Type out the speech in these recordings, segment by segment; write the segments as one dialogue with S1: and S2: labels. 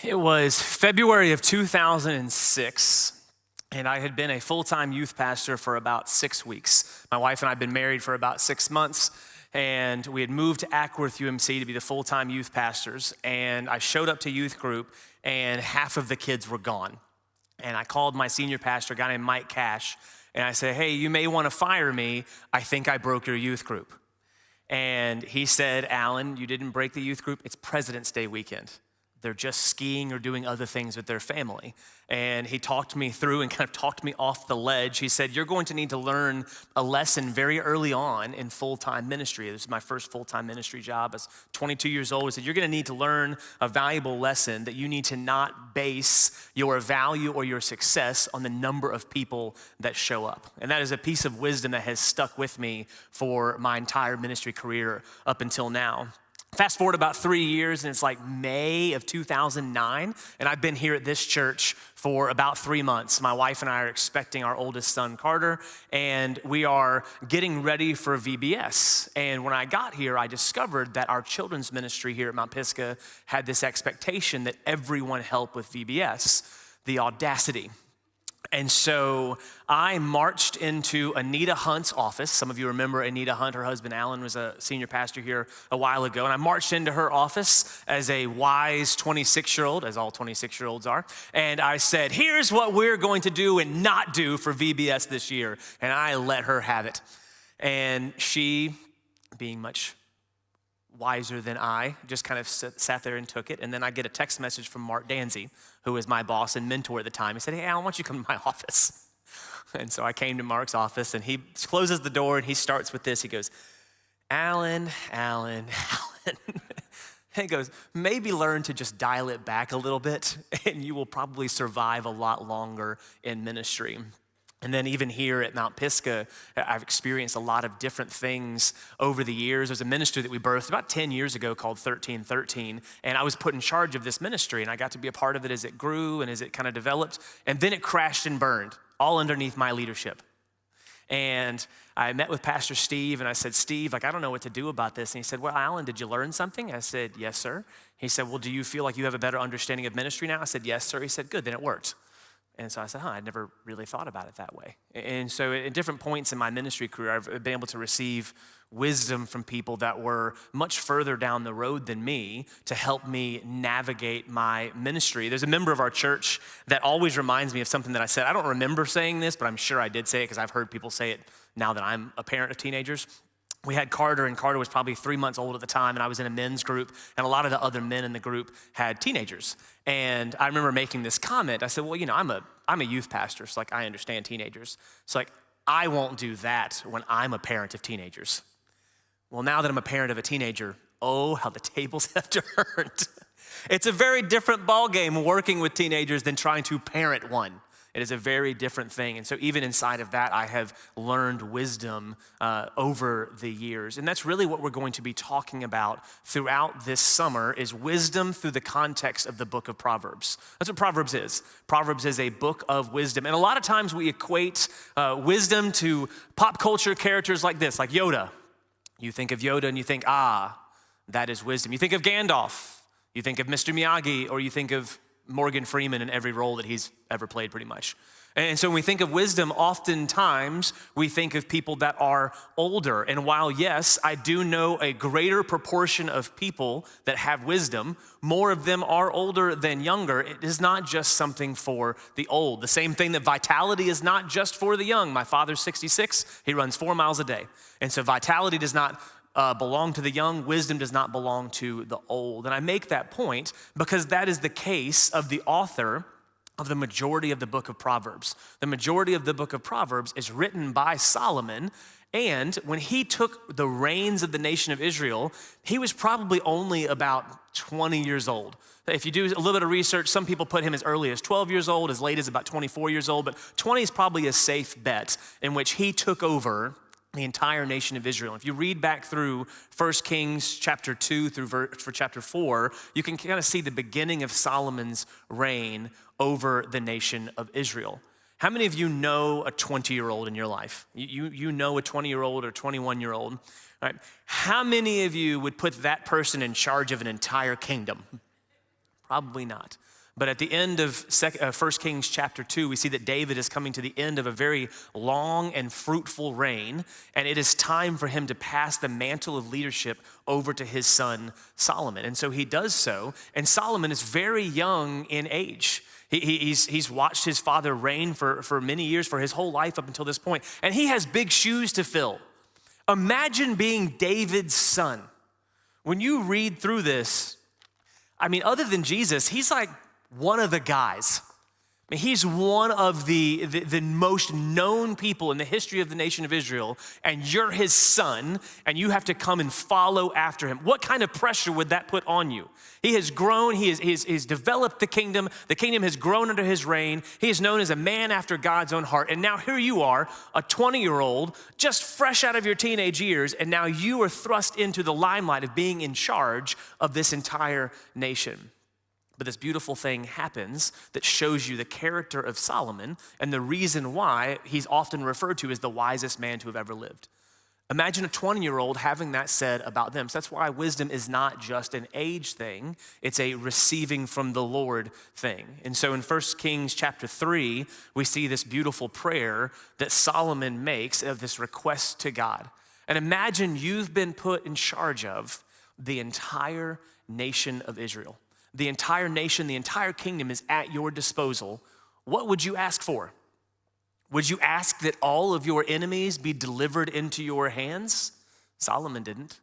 S1: It was February of 2006, and I had been a full-time youth pastor for about 6 weeks. My wife and I had been married for about 6 months, and we had moved to Ackworth UMC to be the full-time youth pastors, and I showed up to youth group, and half of the kids were gone. And I called my senior pastor, a guy named Mike Cash, and I said, hey, you may want to fire me. I think I broke your youth group. And he said, Alan, you didn't break the youth group. It's President's Day weekend. They're just skiing or doing other things with their family. And he talked me through and kind of talked me off the ledge. He said, you're going to need to learn a lesson very early on in full-time ministry. This is my first full-time ministry job. I was 22 years old. He said, you're going to need to learn a valuable lesson that you need to not base your value or your success on the number of people that show up. And that is a piece of wisdom that has stuck with me for my entire ministry career up until now. Fast forward about 3 years, and it's like May of 2009, and I've been here at this church for about 3 months. My wife and I are expecting our oldest son, Carter, and we are getting ready for VBS. And when I got here, I discovered that our children's ministry here at Mount Pisgah had this expectation that everyone help with VBS, the audacity. And so I marched into Anita Hunt's office. Some of you remember Anita Hunt. Her husband, Alan, was a senior pastor here a while ago. And I marched into her office as a wise 26-year-old, as all 26-year-olds are. And I said, here's what we're going to do and not do for VBS this year. And I let her have it. And she, being much wiser than I, just kind of sat there and took it. And then I get a text message from Mark Danzy, who was my boss and mentor at the time. He said, hey, Alan, why don't you come to my office? And so I came to Mark's office, and he closes the door, and he starts with this. He goes, Alan. And he goes, maybe learn to just dial it back a little bit, and you will probably survive a lot longer in ministry. And then even here at Mount Pisgah, I've experienced a lot of different things over the years. There's a ministry that we birthed about 10 years ago called 1313, and I was put in charge of this ministry, and I got to be a part of it as it grew and as it kind of developed, and then it crashed and burned, all underneath my leadership. And I met with Pastor Steve, and I said, Steve, I don't know what to do about this. And he said, well, Alan, did you learn something? I said, yes, sir. He said, well, do you feel like you have a better understanding of ministry now? I said, yes, sir. He said, good, then it worked. And so I said, I'd never really thought about it that way. And so at different points in my ministry career, I've been able to receive wisdom from people that were much further down the road than me to help me navigate my ministry. There's a member of our church that always reminds me of something that I said. I don't remember saying this, but I'm sure I did say it because I've heard people say it now that I'm a parent of teenagers. We had Carter, and Carter was probably 3 months old at the time, and I was in a men's group, and a lot of the other men in the group had teenagers. And I remember making this comment. I said, well, I'm a youth pastor, so I understand teenagers. So I won't do that when I'm a parent of teenagers. Well, now that I'm a parent of a teenager, oh, how the tables have turned. It's a very different ballgame working with teenagers than trying to parent one. It is a very different thing. And so even inside of that, I have learned wisdom over the years. And that's really what we're going to be talking about throughout this summer is wisdom through the context of the book of Proverbs. That's what Proverbs is. Proverbs is a book of wisdom. And a lot of times we equate wisdom to pop culture characters like this, like Yoda. You think of Yoda and you think, that is wisdom. You think of Gandalf. You think of Mr. Miyagi, or you think of Morgan Freeman in every role that he's ever played pretty much. And so when we think of wisdom, oftentimes we think of people that are older. And while yes, I do know a greater proportion of people that have wisdom, more of them are older than younger. It is not just something for the old. The same thing that vitality is not just for the young. My father's 66, he runs 4 miles a day. And so vitality does not belong to the young. Wisdom does not belong to the old. And I make that point because that is the case of the author of the majority of the book of Proverbs. The majority of the book of Proverbs is written by Solomon, and when he took the reins of the nation of Israel, he was probably only about 20 years old. If you do a little bit of research, some people put him as early as 12 years old, as late as about 24 years old, but 20 is probably a safe bet in which he took over the entire nation of Israel. If you read back through 1 Kings chapter 2 through chapter 4, you can kind of see the beginning of Solomon's reign over the nation of Israel. How many of you know a 20-year-old in your life? You know a 20-year-old or 21-year-old. All right. How many of you would put that person in charge of an entire kingdom? Probably not. But at the end of 1 Kings chapter 2, we see that David is coming to the end of a very long and fruitful reign, and it is time for him to pass the mantle of leadership over to his son Solomon. And so he does so, and Solomon is very young in age. He's watched his father reign for many years, for his whole life up until this point, and he has big shoes to fill. Imagine being David's son. When you read through this, I mean, other than Jesus, he's like one of the guys. I mean, he's one of the most known people in the history of the nation of Israel, and you're his son, and you have to come and follow after him. What kind of pressure would that put on you? He has grown, he's developed the kingdom has grown under his reign, he is known as a man after God's own heart, and now here you are, a 20-year-old, just fresh out of your teenage years, and now you are thrust into the limelight of being in charge of this entire nation. But this beautiful thing happens that shows you the character of Solomon and the reason why he's often referred to as the wisest man to have ever lived. Imagine a 20-year-old having that said about them. So that's why wisdom is not just an age thing, it's a receiving from the Lord thing. And so in 1 Kings chapter 3, we see this beautiful prayer that Solomon makes of this request to God. And imagine you've been put in charge of the entire nation of Israel. The entire nation, the entire kingdom is at your disposal. What would you ask for? Would you ask that all of your enemies be delivered into your hands? Solomon didn't.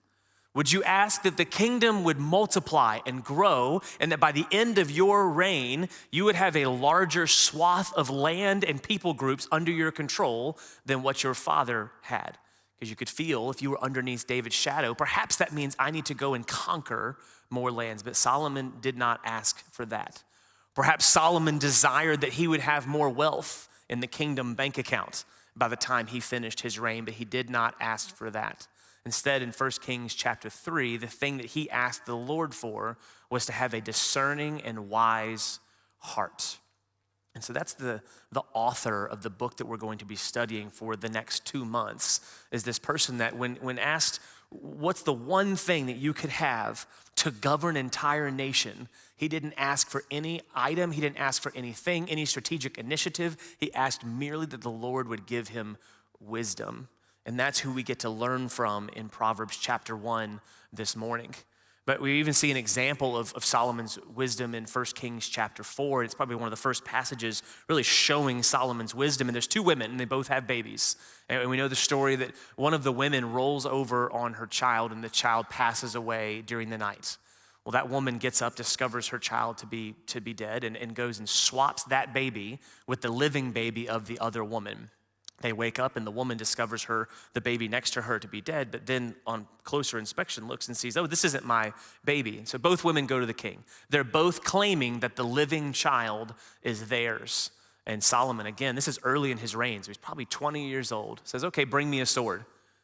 S1: Would you ask that the kingdom would multiply and grow, and that by the end of your reign, you would have a larger swath of land and people groups under your control than what your father had? Because you could feel, if you were underneath David's shadow, perhaps that means I need to go and conquer more lands. But Solomon did not ask for that. Perhaps Solomon desired that he would have more wealth in the kingdom bank account by the time he finished his reign, but he did not ask for that. Instead, in 1 Kings chapter 3, the thing that he asked the Lord for was to have a discerning and wise heart. And so that's the author of the book that we're going to be studying for the next 2 months, is this person that when asked, what's the one thing that you could have to govern an entire nation, he didn't ask for any item, he didn't ask for anything, any strategic initiative. He asked merely that the Lord would give him wisdom. And that's who we get to learn from in Proverbs chapter 1 this morning. But we even see an example of Solomon's wisdom in 1 Kings chapter 4. It's probably one of the first passages really showing Solomon's wisdom. And there's two women, and they both have babies. And we know the story that one of the women rolls over on her child, and the child passes away during the night. Well, that woman gets up, discovers her child to be dead, and goes and swaps that baby with the living baby of the other woman. They wake up and the woman discovers the baby next to her to be dead, but then on closer inspection looks and sees, oh, this isn't my baby. And so both women go to the king. They're both claiming that the living child is theirs. And Solomon, again, this is early in his reign, so he's probably 20 years old, says, okay, bring me a sword.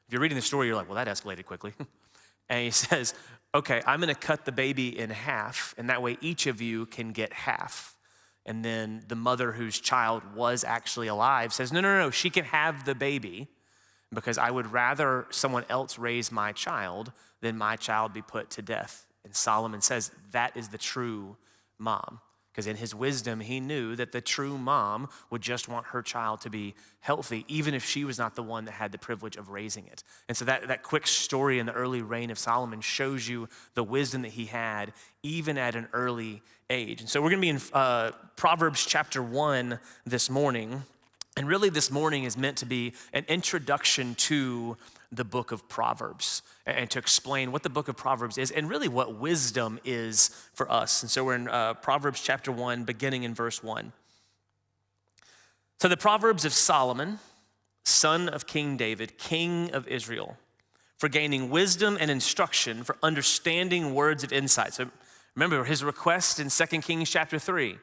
S1: If you're reading the story, you're like, well, that escalated quickly. And he says, okay, I'm gonna cut the baby in half, and that way each of you can get half. And then the mother whose child was actually alive says, no, she can have the baby because I would rather someone else raise my child than my child be put to death. And Solomon says that is the true mom, because in his wisdom, he knew that the true mom would just want her child to be healthy, even if she was not the one that had the privilege of raising it. And so that quick story in the early reign of Solomon shows you the wisdom that he had, even at an early age. And so we're gonna be in Proverbs chapter 1 this morning. And really this morning is meant to be an introduction to the book of Proverbs and to explain what the book of Proverbs is and really what wisdom is for us. And so we're in Proverbs chapter 1, beginning in verse 1. So the Proverbs of Solomon, son of King David, king of Israel, for gaining wisdom and instruction, for understanding words of insight. So remember his request in 2 Kings chapter 3.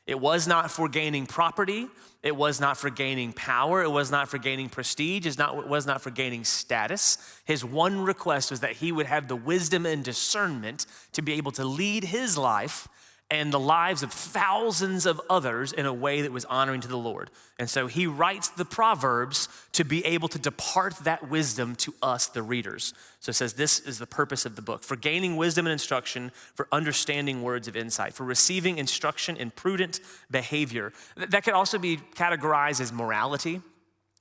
S1: It was not for gaining property. It was not for gaining power. It was not for gaining prestige. It was not for gaining status. His one request was that he would have the wisdom and discernment to be able to lead his life and the lives of thousands of others in a way that was honoring to the Lord. And so he writes the Proverbs to be able to depart that wisdom to us, the readers. So it says this is the purpose of the book: for gaining wisdom and instruction, for understanding words of insight, for receiving instruction in prudent behavior. That could also be categorized as morality.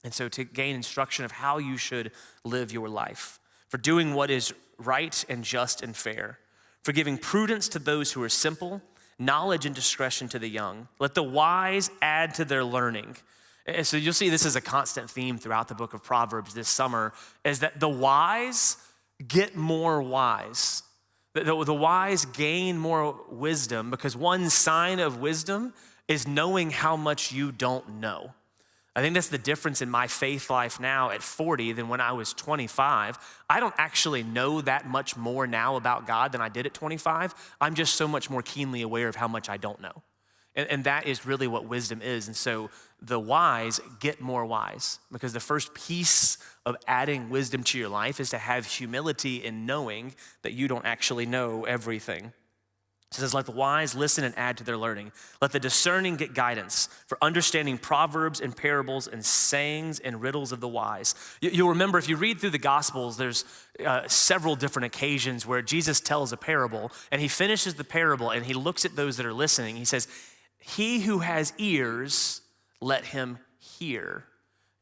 S1: And so to gain instruction of how you should live your life, for doing what is right and just and fair, for giving prudence to those who are simple, knowledge and discretion to the young. Let the wise add to their learning. And so you'll see this is a constant theme throughout the book of Proverbs this summer, is that the wise get more wise. The wise gain more wisdom, because one sign of wisdom is knowing how much you don't know. I think that's the difference in my faith life now at 40 than when I was 25. I don't actually know that much more now about God than I did at 25. I'm just so much more keenly aware of how much I don't know. And that is really what wisdom is. And so the wise get more wise, because the first piece of adding wisdom to your life is to have humility in knowing that you don't actually know everything. It says, let the wise listen and add to their learning. Let the discerning get guidance for understanding proverbs and parables and sayings and riddles of the wise. You'll remember, if you read through the Gospels, there's several different occasions where Jesus tells a parable, and he finishes the parable and he looks at those that are listening. He says, he who has ears, let him hear.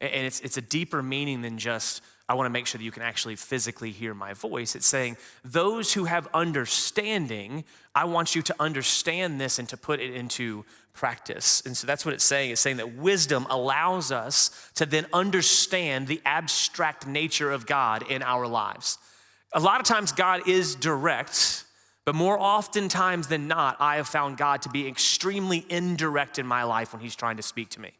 S1: And it's a deeper meaning than just, I want to make sure that you can actually physically hear my voice. It's saying, those who have understanding, I want you to understand this and to put it into practice. And so that's what it's saying. It's saying that wisdom allows us to then understand the abstract nature of God in our lives. A lot of times God is direct, but more oftentimes than not, I have found God to be extremely indirect in my life when he's trying to speak to me.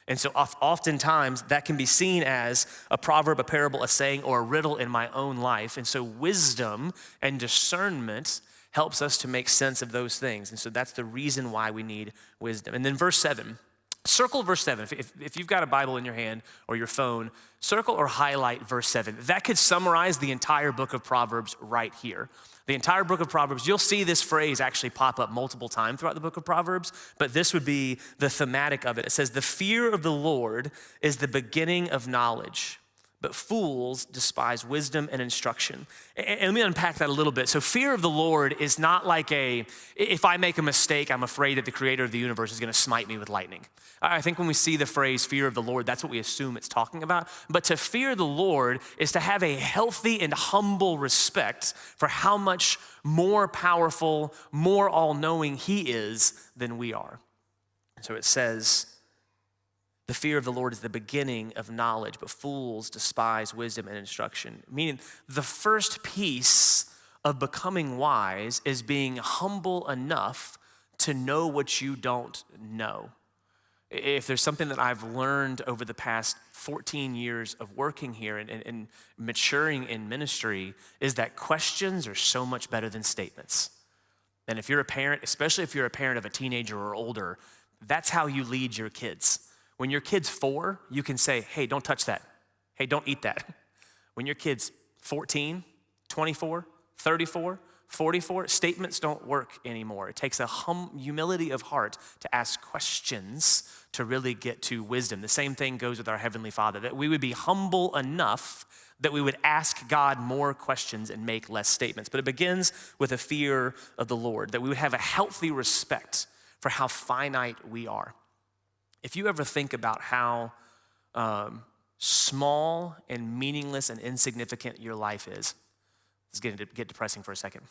S1: And so oftentimes that can be seen as a proverb, a parable, a saying, or a riddle in my own life. And so wisdom and discernment helps us to make sense of those things. And so that's the reason why we need wisdom. And then verse 7, circle verse 7. If you've got a Bible in your hand or your phone, circle or highlight verse 7. That could summarize the entire book of Proverbs right here. The entire book of Proverbs, you'll see this phrase actually pop up multiple times throughout the book of Proverbs, but this would be the thematic of it. It says, the fear of the Lord is the beginning of knowledge, but fools despise wisdom and instruction. And let me unpack that a little bit. So fear of the Lord is not like if I make a mistake, I'm afraid that the creator of the universe is gonna smite me with lightning. I think when we see the phrase fear of the Lord, that's what we assume it's talking about. But to fear the Lord is to have a healthy and humble respect for how much more powerful, more all-knowing he is than we are. So it says, the fear of the Lord is the beginning of knowledge, but fools despise wisdom and instruction. Meaning the first piece of becoming wise is being humble enough to know what you don't know. If there's something that I've learned over the past 14 years of working here and maturing in ministry, is that questions are so much better than statements. And if you're a parent, especially if you're a parent of a teenager or older, that's how you lead your kids. When your kid's 4, you can say, hey, don't touch that. Hey, don't eat that. When your kid's 14, 24, 34, 44, statements don't work anymore. It takes a humility of heart to ask questions to really get to wisdom. The same thing goes with our Heavenly Father, that we would be humble enough that we would ask God more questions and make less statements. But it begins with a fear of the Lord, that we would have a healthy respect for how finite we are. If you ever think about how small and meaningless and insignificant your life is, it's going to get depressing for a second.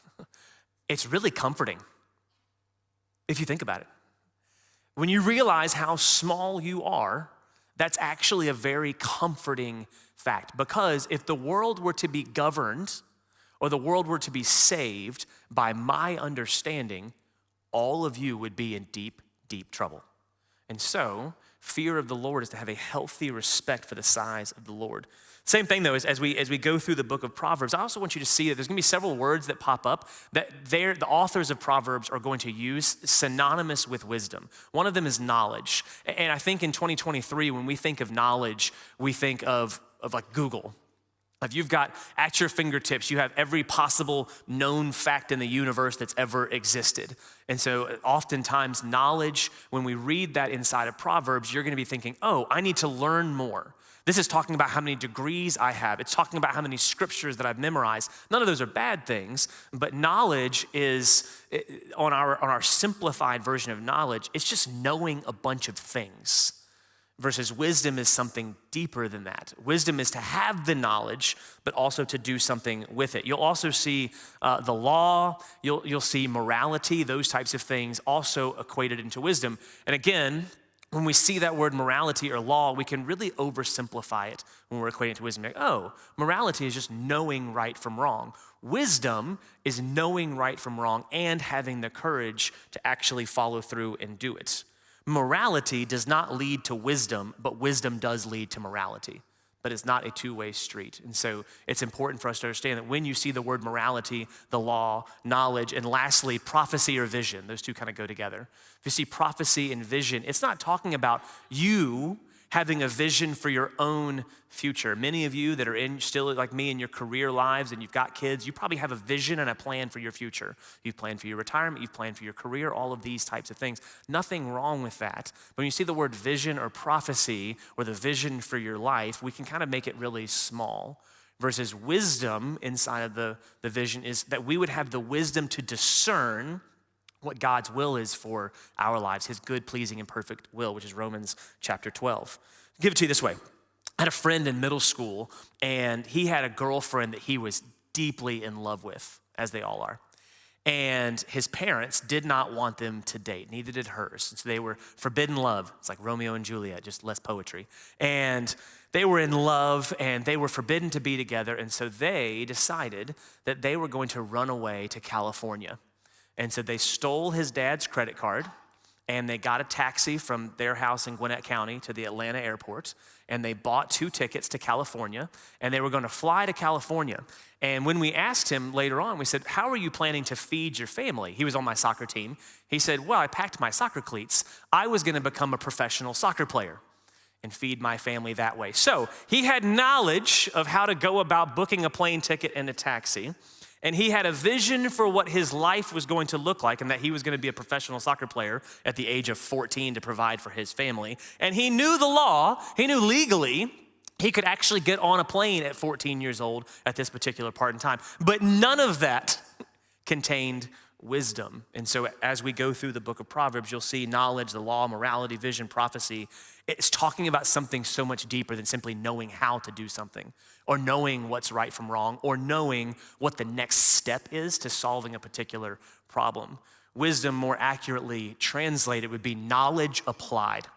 S1: It's really comforting if you think about it. When you realize how small you are, that's actually a very comforting fact. Because if the world were to be governed or the world were to be saved by my understanding, all of you would be in deep, deep trouble. And so, fear of the Lord is to have a healthy respect for the size of the Lord. Same thing though, as we go through the book of Proverbs, I also want you to see that there's gonna be several words that pop up that the authors of Proverbs are going to use synonymous with wisdom. One of them is knowledge. And I think in 2023, when we think of knowledge, we think of like Google. If you've got at your fingertips, you have every possible known fact in the universe that's ever existed. And so oftentimes knowledge, when we read that inside of Proverbs, you're gonna be thinking, oh, I need to learn more. This is talking about how many degrees I have. It's talking about how many scriptures that I've memorized. None of those are bad things, but knowledge is, on our simplified version of knowledge, it's just knowing a bunch of things. Versus wisdom is something deeper than that. Wisdom is to have the knowledge, but also to do something with it. You'll also see the law, you'll see morality, those types of things also equated into wisdom. And again, when we see that word morality or law, we can really oversimplify it when we're equating it to wisdom. Like, oh, morality is just knowing right from wrong. Wisdom is knowing right from wrong and having the courage to actually follow through and do it. Morality does not lead to wisdom, but wisdom does lead to morality. But it's not a two-way street. And so it's important for us to understand that when you see the word morality, the law, knowledge, and lastly, prophecy or vision, those two kind of go together. If you see prophecy and vision, it's not talking about you having a vision for your own future. Many of you that are still like me in your career lives and you've got kids, you probably have a vision and a plan for your future. You've planned for your retirement, you've planned for your career, all of these types of things. Nothing wrong with that. But when you see the word vision or prophecy or the vision for your life, we can kind of make it really small. Versus wisdom inside of the vision is that we would have the wisdom to discern what God's will is for our lives, his good, pleasing, and perfect will, which is Romans chapter 12. I'll give it to you this way. I had a friend in middle school, and he had a girlfriend that he was deeply in love with, as they all are. And his parents did not want them to date, neither did hers. So they were forbidden love. It's like Romeo and Juliet, just less poetry. And they were in love, and they were forbidden to be together, and so they decided that they were going to run away to California. And so they stole his dad's credit card, and they got a taxi from their house in Gwinnett County to the Atlanta airport, and they bought 2 tickets to California, and they were going to fly to California. And when we asked him later on, we said, how are you planning to feed your family? He was on my soccer team. He said, well, I packed my soccer cleats. I was going to become a professional soccer player and feed my family that way. So he had knowledge of how to go about booking a plane ticket and a taxi. And he had a vision for what his life was going to look like and that he was going to be a professional soccer player at the age of 14 to provide for his family. And he knew the law, he knew legally he could actually get on a plane at 14 years old at this particular part in time. But none of that contained wisdom. And so as we go through the book of Proverbs, you'll see knowledge, the law, morality, vision, prophecy. It's talking about something so much deeper than simply knowing how to do something or knowing what's right from wrong or knowing what the next step is to solving a particular problem. Wisdom, more accurately translated, would be knowledge applied.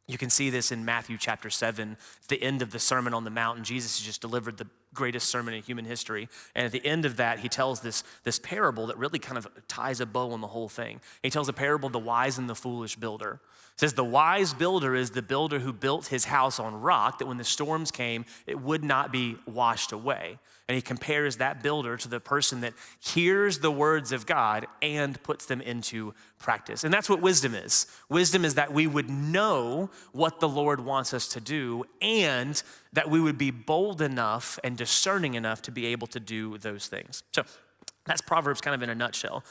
S1: You can see this in Matthew chapter 7. It's the end of the Sermon on the Mount, and Jesus has just delivered the greatest sermon in human history. And at the end of that, he tells this parable that really kind of ties a bow on the whole thing. He tells a parable of the wise and the foolish builder. It says the wise builder is the builder who built his house on rock, that when the storms came, it would not be washed away. And he compares that builder to the person that hears the words of God and puts them into practice. And that's what wisdom is. Wisdom is that we would know what the Lord wants us to do and that we would be bold enough and discerning enough to be able to do those things. So that's Proverbs kind of in a nutshell.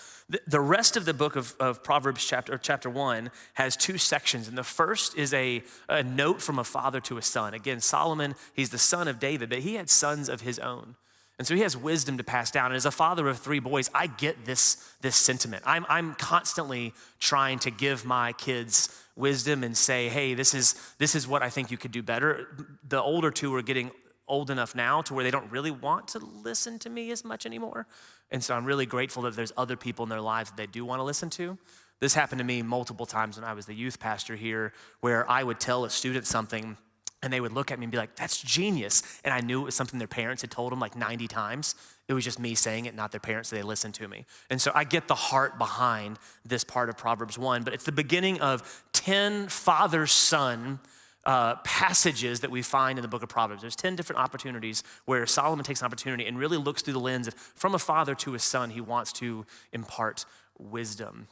S1: The rest of the book of Proverbs chapter 1 has 2 sections. And the first is a note from a father to a son. Again, Solomon, he's the son of David, but he had sons of his own. And so he has wisdom to pass down. And as a father of 3 boys, I get this sentiment. I'm constantly trying to give my kids wisdom and say, hey, this is what I think you could do better. The older 2 are getting old enough now to where they don't really want to listen to me as much anymore. And so I'm really grateful that there's other people in their lives that they do want to listen to. This happened to me multiple times when I was the youth pastor here, where I would tell a student something and they would look at me and be like, that's genius. And I knew it was something their parents had told them like 90 times. It was just me saying it, not their parents, so they listened to me. And so I get the heart behind this part of Proverbs 1, but it's the beginning of 10 father-son passages that we find in the book of Proverbs. There's 10 different opportunities where Solomon takes an opportunity and really looks through the lens of, from a father to his son, he wants to impart wisdom.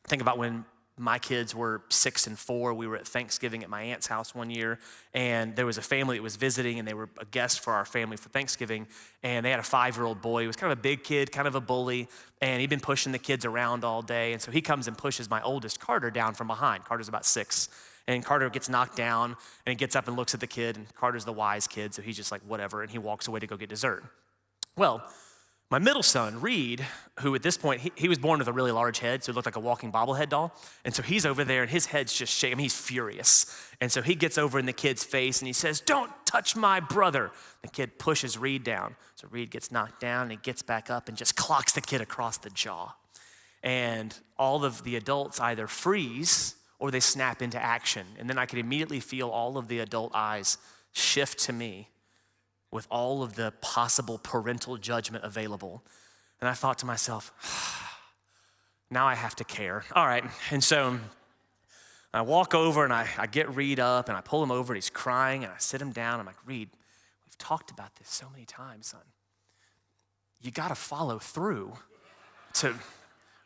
S1: Think about when my kids were 6 and 4. We were at Thanksgiving at my aunt's house one year, and there was a family that was visiting, and they were a guest for our family for Thanksgiving, and they had a 5-year-old boy. He was kind of a big kid, kind of a bully, and he'd been pushing the kids around all day, and so he comes and pushes my oldest, Carter, down from behind. Carter's about 6, and Carter gets knocked down, and he gets up and looks at the kid, and Carter's the wise kid, so he's just like, whatever, and he walks away to go get dessert. Well, my middle son, Reed, who at this point, he was born with a really large head, so he looked like a walking bobblehead doll. And so he's over there and his head's just shaking. I mean, he's furious. And so he gets over in the kid's face and he says, "Don't touch my brother." The kid pushes Reed down. So Reed gets knocked down and he gets back up and just clocks the kid across the jaw. And all of the adults either freeze or they snap into action. And then I could immediately feel all of the adult eyes shift to me with all of the possible parental judgment available. And I thought to myself, now I have to care. All right, and so I walk over and I get Reed up and I pull him over and he's crying and I sit him down. I'm like, "Reed, we've talked about this so many times, son. You gotta follow through to,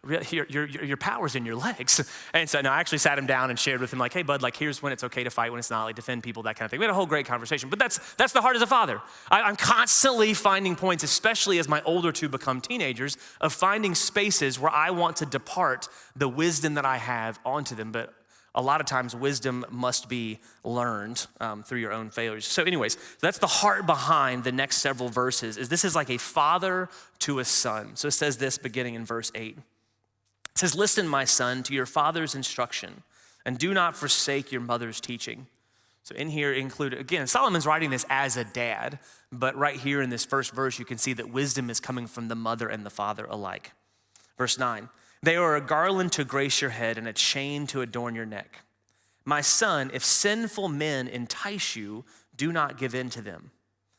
S1: your power's in your legs." And so no, I actually sat him down and shared with him like, "Hey bud, like here's when it's okay to fight, when it's not, like defend people, that kind of thing." We had a whole great conversation, but that's the heart as a father. I'm constantly finding points, especially as my older two become teenagers, of finding spaces where I want to depart the wisdom that I have onto them. But a lot of times wisdom must be learned through your own failures. So anyways, that's the heart behind the next several verses, is this is like a father to a son. So it says this beginning in verse 8. It says, "Listen, my son, to your father's instruction, and do not forsake your mother's teaching." So in here included, again, Solomon's writing this as a dad, but right here in this first verse, you can see that wisdom is coming from the mother and the father alike. Verse 9, "They are a garland to grace your head and a chain to adorn your neck. My son, if sinful men entice you, do not give in to them.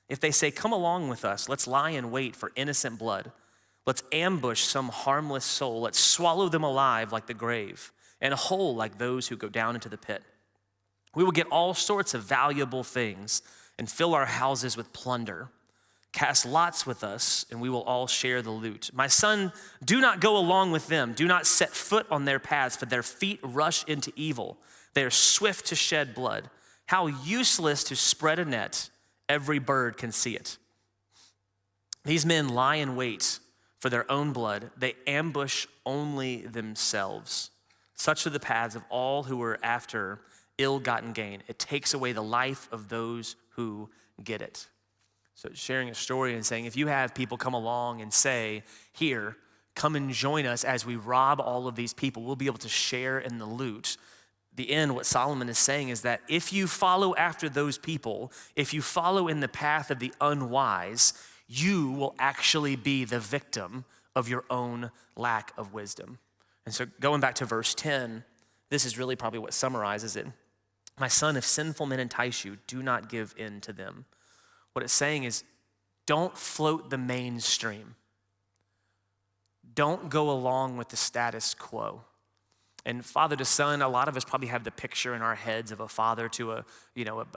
S1: If they say, 'Come along with us, let's lie in wait for innocent blood. Let's ambush some harmless soul. Let's swallow them alive like the grave, and whole like those who go down into the pit. We will get all sorts of valuable things and fill our houses with plunder. Cast lots with us, and we will all share the loot. My son, do not go along with them. Do not set foot on their paths, for their feet rush into evil. They are swift to shed blood. How useless to spread a net. Every bird can see it. These men lie in wait for their own blood. They ambush only themselves. Such are the paths of all who are after ill-gotten gain. It takes away the life of those who get it." So sharing a story and saying, if you have people come along and say, "Here, come and join us as we rob all of these people, we'll be able to share in the loot." The end, what Solomon is saying is that if you follow after those people, if you follow in the path of the unwise, you will actually be the victim of your own lack of wisdom. And so going back to verse 10, this is really probably what summarizes it. "My son, if sinful men entice you, do not give in to them." What it's saying is, don't float the mainstream. Don't go along with the status quo. And father to son, a lot of us probably have the picture in our heads of a father to a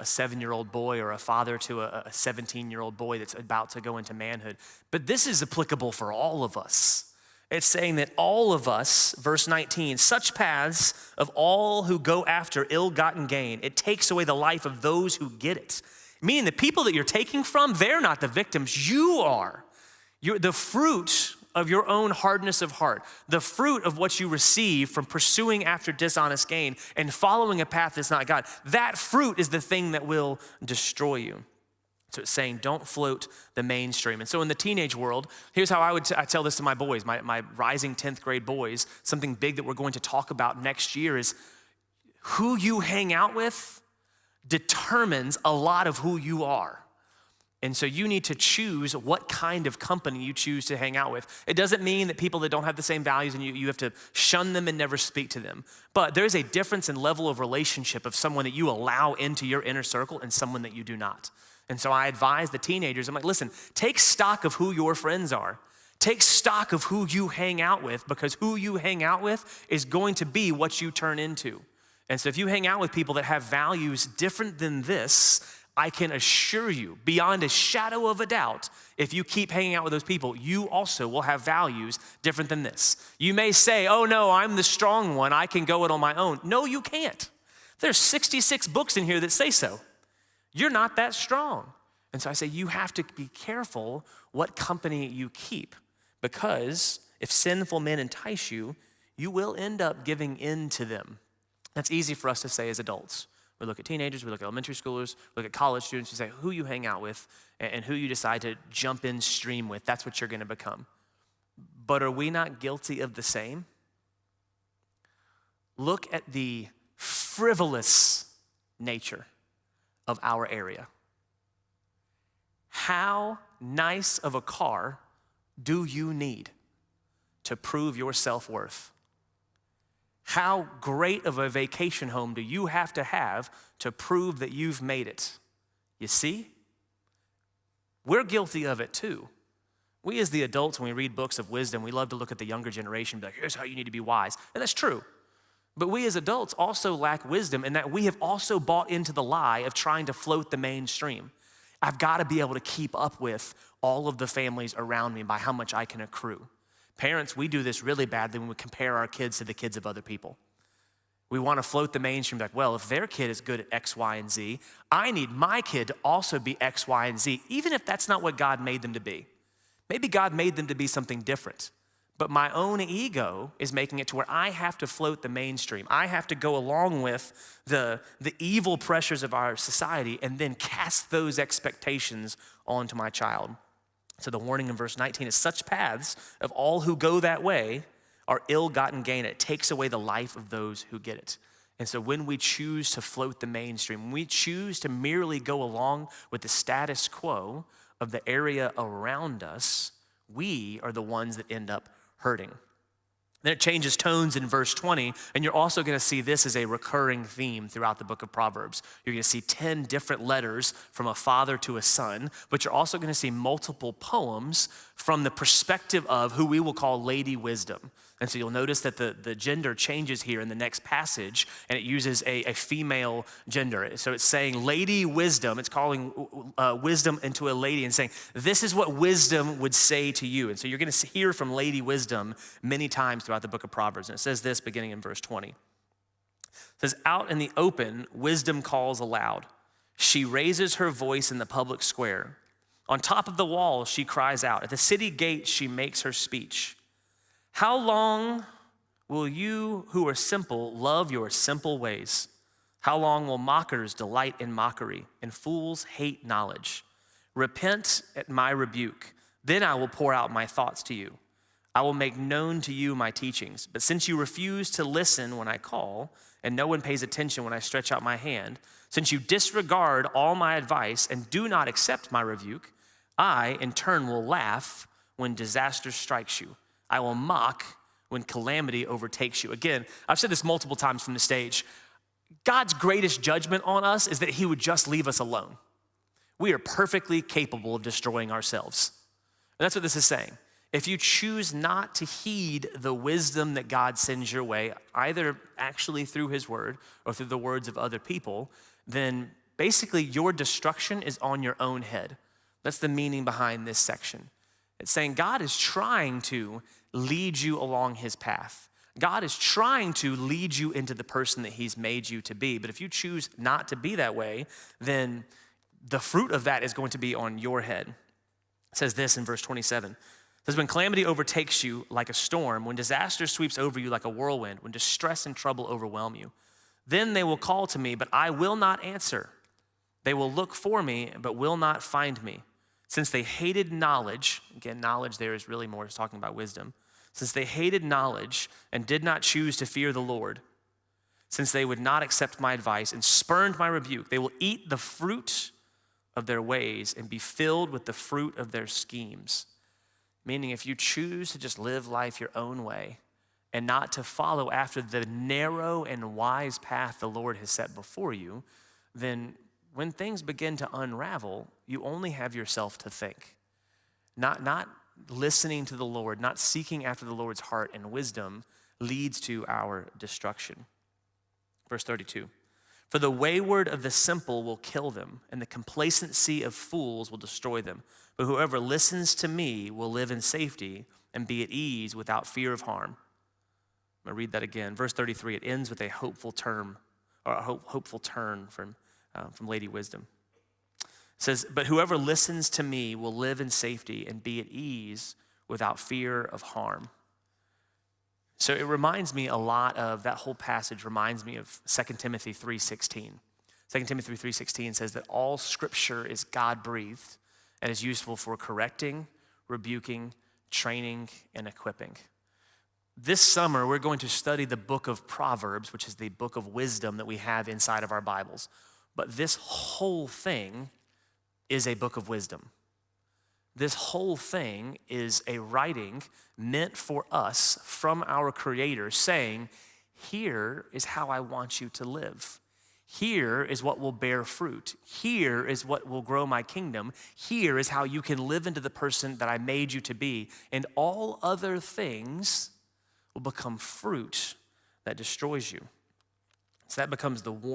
S1: 7-year-old boy, or a father to a 17-year-old boy that's about to go into manhood. But this is applicable for all of us. It's saying that all of us, verse 19, "Such paths of all who go after ill-gotten gain, it takes away the life of those who get it." Meaning the people that you're taking from, they're not the victims, you are. You're the fruit of your own hardness of heart, the fruit of what you receive from pursuing after dishonest gain and following a path that's not God. That fruit is the thing that will destroy you. So it's saying, don't float the mainstream. And so in the teenage world, here's how I tell this to my boys, my rising 10th grade boys. Something big that we're going to talk about next year is who you hang out with determines a lot of who you are. And so you need to choose what kind of company you choose to hang out with. It doesn't mean that people that don't have the same values and you have to shun them and never speak to them. But there's a difference in level of relationship of someone that you allow into your inner circle and someone that you do not. And so I advise the teenagers, I'm like, listen, take stock of who your friends are. Take stock of who you hang out with, because who you hang out with is going to be what you turn into. And so if you hang out with people that have values different than this, I can assure you, beyond a shadow of a doubt, if you keep hanging out with those people, you also will have values different than this. You may say, oh no, I'm the strong one, I can go it on my own. No, you can't. There's 66 books in here that say so. You're not that strong. And so I say you have to be careful what company you keep, because if sinful men entice you, you will end up giving in to them. That's easy for us to say as adults. We look at teenagers, we look at elementary schoolers, we look at college students, we say who you hang out with and who you decide to jump in stream with, that's what you're gonna become. But are we not guilty of the same? Look at the frivolous nature of our area. How nice of a car do you need to prove your self-worth? How great of a vacation home do you have to prove that you've made it? You see? We're guilty of it too. We as the adults, when we read books of wisdom, we love to look at the younger generation and be like, here's how you need to be wise. And that's true. But we as adults also lack wisdom in that we have also bought into the lie of trying to float the mainstream. I've got to be able to keep up with all of the families around me by how much I can accrue. Parents, we do this really badly when we compare our kids to the kids of other people. We want to float the mainstream like, well, if their kid is good at X, Y, and Z, I need my kid to also be X, Y, and Z, even if that's not what God made them to be. Maybe God made them to be something different. But my own ego is making it to where I have to float the mainstream. I have to go along with the evil pressures of our society and then cast those expectations onto my child. So the warning in verse 19 is such paths of all who go that way are ill-gotten gain. It takes away the life of those who get it. And so when we choose to float the mainstream, when we choose to merely go along with the status quo of the area around us, we are the ones that end up hurting. Then it changes tones in verse 20, and you're also going to see this as a recurring theme throughout the book of Proverbs. You're going to see 10 different letters from a father to a son, but you're also going to see multiple poems from the perspective of who we will call Lady Wisdom. And so you'll notice that the gender changes here in the next passage, and it uses a female gender. So it's saying Lady Wisdom. It's calling wisdom into a lady and saying, this is what wisdom would say to you. And so you're going to hear from Lady Wisdom many times throughout the book of Proverbs. And it says this beginning in verse 20. It says, out in the open, wisdom calls aloud. She raises her voice in the public square. On top of the wall, she cries out. At the city gate, she makes her speech. How long will you who are simple love your simple ways? How long will mockers delight in mockery and fools hate knowledge? Repent at my rebuke, then I will pour out my thoughts to you. I will make known to you my teachings. But since you refuse to listen when I call, and no one pays attention when I stretch out my hand, since you disregard all my advice and do not accept my rebuke, I, in turn, will laugh when disaster strikes you. I will mock when calamity overtakes you. Again, I've said this multiple times from the stage. God's greatest judgment on us is that he would just leave us alone. We are perfectly capable of destroying ourselves. And that's what this is saying. If you choose not to heed the wisdom that God sends your way, either actually through his word or through the words of other people, then basically your destruction is on your own head. That's the meaning behind this section. It's saying God is trying to lead you along his path. God is trying to lead you into the person that he's made you to be. But if you choose not to be that way, then the fruit of that is going to be on your head. It says this in verse 27. It says, when calamity overtakes you like a storm, when disaster sweeps over you like a whirlwind, when distress and trouble overwhelm you, then they will call to me, but I will not answer. They will look for me, but will not find me. Since they hated knowledge, again, knowledge there is really more just talking about wisdom. Since they hated knowledge and did not choose to fear the Lord, since they would not accept my advice and spurned my rebuke, they will eat the fruit of their ways and be filled with the fruit of their schemes. Meaning if you choose to just live life your own way and not to follow after the narrow and wise path the Lord has set before you, then when things begin to unravel, you only have yourself to thank. Not listening to the Lord, not seeking after the Lord's heart and wisdom leads to our destruction. Verse 32, For the wayward of the simple will kill them, and the complacency of fools will destroy them. But whoever listens to me will live in safety and be at ease without fear of harm. I'm going to read that again. Verse 33, it ends with a hopeful turn from Lady Wisdom. It says, but whoever listens to me will live in safety and be at ease without fear of harm. So it reminds me a lot of, that whole passage reminds me of 2 Timothy 3:16. 2 Timothy 3:16 says that all scripture is God-breathed and is useful for correcting, rebuking, training, and equipping. This summer, we're going to study the book of Proverbs, which is the book of wisdom that we have inside of our Bibles. But this whole thing is a book of wisdom. This whole thing is a writing meant for us from our Creator saying, here is how I want you to live. Here is what will bear fruit. Here is what will grow my kingdom. Here is how you can live into the person that I made you to be. And all other things will become fruit that destroys you. So that becomes the warning.